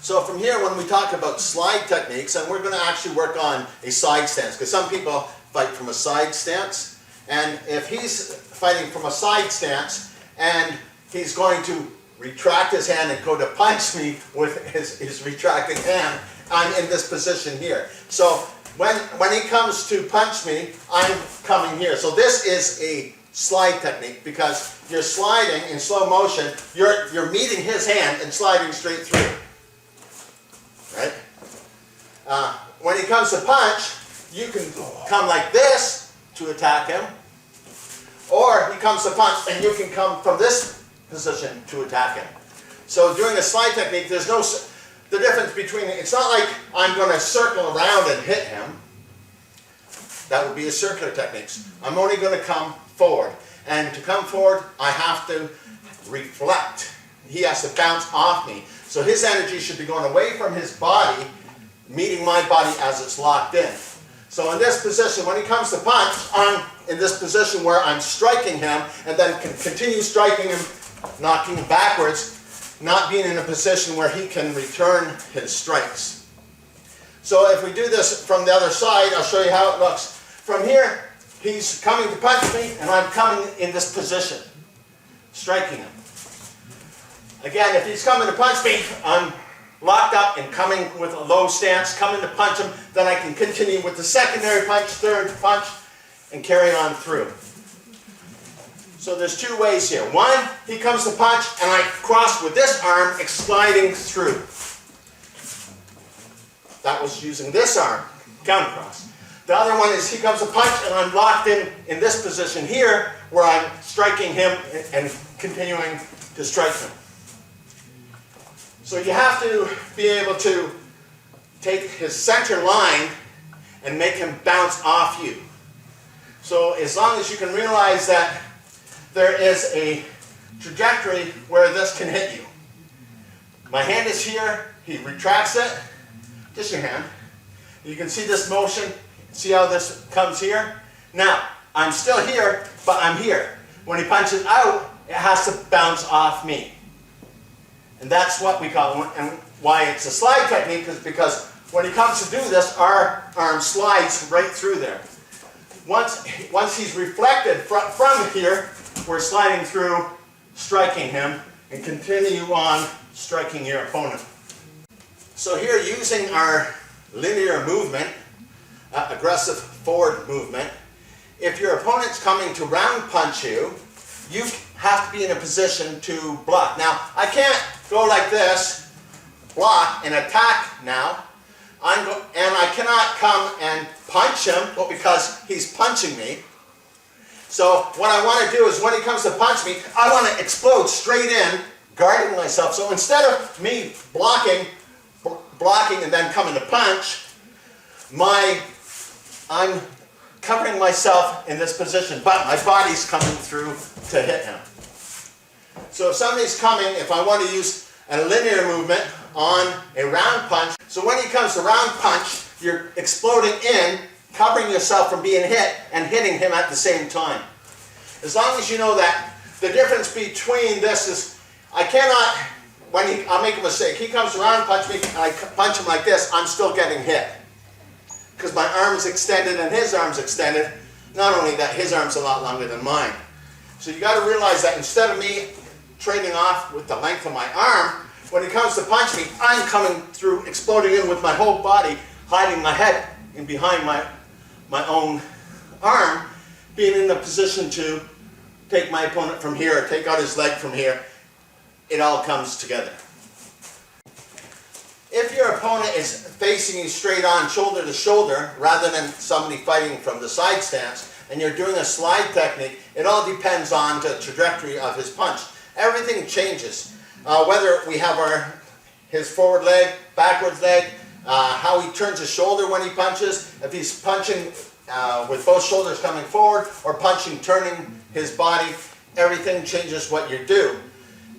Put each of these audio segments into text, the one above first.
So from here, when we talk about slide techniques, and we're going to actually work on a side stance, because some people fight from a side stance, and if he's fighting from a side stance, and he's going to retract his hand and go to punch me with his retracting hand, I'm in this position here. So when he comes to punch me, I'm coming here. So this is a slide technique, because you're sliding in slow motion, you're meeting his hand and sliding straight through. Right? When he comes to punch, you can come like this to attack him, or he comes to punch and you can come from this position to attack him. So doing a slide technique, there's no, the difference between, it's not like I'm going to circle around and hit him. That would be a circular technique. I'm only going to come forward. And to come forward, I have to reflect. He has to bounce off me. So his energy should be going away from his body, meeting my body as it's locked in. So in this position, when he comes to punch, I'm in this position where I'm striking him, and then can continue striking him, knocking him backwards, not being in a position where he can return his strikes. So if we do this from the other side, I'll show you how it looks. From here, he's coming to punch me, and I'm coming in this position, striking him. Again, if he's coming to punch me, I'm locked up and coming with a low stance, coming to punch him, then I can continue with the secondary punch, third punch, and carry on through. So there's two ways here. One, he comes to punch, and I cross with this arm, sliding through. That was using this arm, counter cross. The other one is he comes to punch, and I'm locked in this position here, where I'm striking him and continuing to strike him. So you have to be able to take his center line and make him bounce off you. So as long as you can realize that there is a trajectory where this can hit you. My hand is here, he retracts it, just your hand. You can see this motion, see how this comes here? Now, I'm still here, but I'm here. When he punches out, it has to bounce off me. And that's what we call it. And why it's a slide technique is because when he comes to do this, our arm slides right through there. Once he's reflected from here, we're sliding through, striking him, and continue on striking your opponent. So here, using our linear movement, aggressive forward movement, if your opponent's coming to round punch you, you have to be in a position to block. Now, I can't go like this, block, and attack now. And I cannot come and punch him because he's punching me. So what I want to do is when he comes to punch me, I want to explode straight in, guarding myself. So instead of me blocking and then coming to punch, I'm covering myself in this position, but my body's coming through to hit him. So if somebody's coming, if I want to use a linear movement on a round punch, so when he comes to round punch, you're exploding in, covering yourself from being hit, and hitting him at the same time. As long as you know that the difference between this is, I cannot, I'll make a mistake, he comes to round punch me, and I punch him like this, I'm still getting hit. Because my arm's extended and his arm's extended. Not only that, his arm's a lot longer than mine. So you got to realize that instead of me trading off with the length of my arm, when he comes to punch me, I'm coming through, exploding in with my whole body, hiding my head in behind my own arm, being in the position to take my opponent from here, take out his leg from here. It all comes together. If your opponent is facing you straight on, shoulder to shoulder, rather than somebody fighting from the side stance, and you're doing a slide technique, it all depends on the trajectory of his punch. Everything changes. Whether we have his forward leg, backwards leg, how he turns his shoulder when he punches, if he's punching with both shoulders coming forward, or punching, turning his body, everything changes what you do.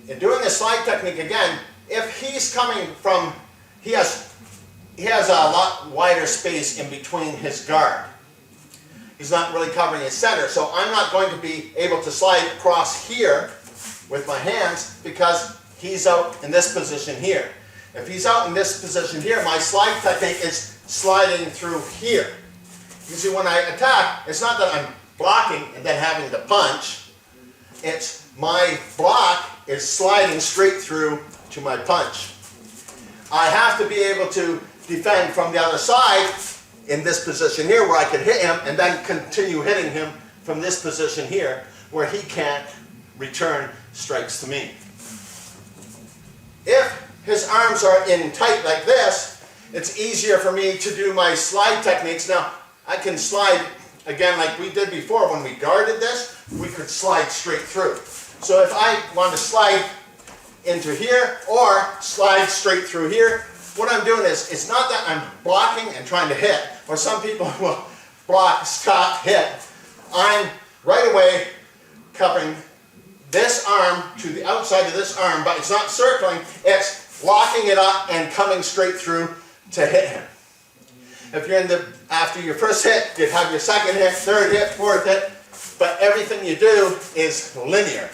In doing a slide technique, again, if he's coming from, he has a lot wider space in between his guard. He's not really covering his center, so I'm not going to be able to slide across here with my hands because he's out in this position here. If he's out in this position here, my slide technique is sliding through here. You see, when I attack, it's not that I'm blocking and then having to punch. It's my block is sliding straight through to my punch. I have to be able to defend from the other side in this position here where I can hit him and then continue hitting him from this position here where he can't return strikes to me. If his arms are in tight like this, it's easier for me to do my slide techniques. Now, I can slide, again, like we did before when we guarded this, we could slide straight through. So if I want to slide into here or slide straight through here, what I'm doing is, it's not that I'm blocking and trying to hit, or some people will block, stop, hit. I'm right away covering this arm to the outside of this arm, but it's not circling, it's locking it up and coming straight through to hit him. If you're in the, after your first hit, you'd have your second hit, third hit, fourth hit, but everything you do is linear.